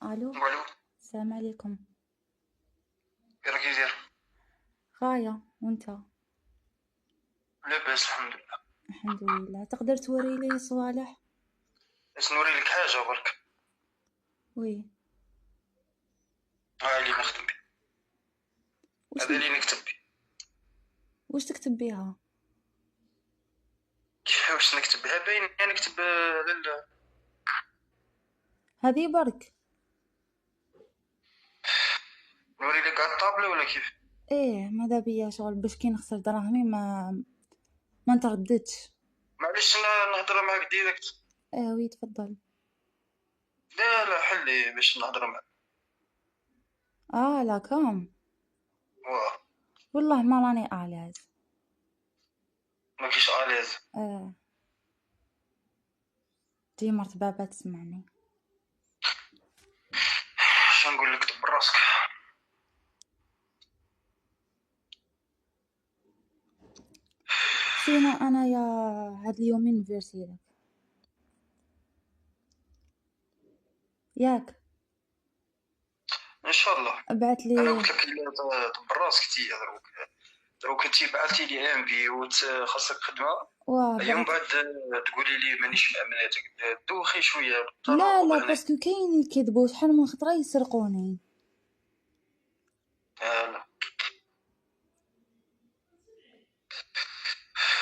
الو. والو. السلام عليكم. كي راكي داير؟ غاية وانت؟ لاباس الحمد لله. الحمد لله. تقدر توري لي صوالح؟ باش نوري لك حاجه برك. وي. ها اللي نخدم بيه، وش هذا اللي نكتب بيه. وش تكتب بيها؟ كيفاش نكتب بها؟ باين يعني نكتب هذه برك. نوري لك على الطابله ولا كيف؟ ايه ماذا بيا شغل باش كي نخسر دراهمي ما نترددش. معليش نهضر معاك ديريكت. ايه وي تفضل. لا لا حلي باش نهضر معاك. لا كام. واه والله ما راني اعلاز. ما كيش اليز. تجي مرت بابا تسمعني. اش نقول لك؟ دبر راسك. سينا انا يا هاد اليومين نفيرسيلك ياك. ان شاء الله. ابعت انا لي. قلت لك دبر راسك تي دروك انتي بعثتي لي ام في وخاصك خدمه. يوم بعد تقولي لي مانيش مأمناتك. دوخي شويه لا بالتناقض هنا. باسكو كاين يكذبوا شحال من خطره يسرقوني. لا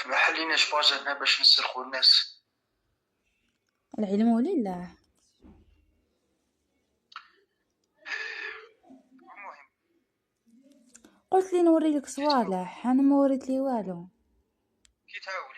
ما حليناش باجاتنا باش نسرقوا الناس. العلم ولله. المهم قلت لي نوري لك صوالح، انا ما وريت لي والو. كي تعاود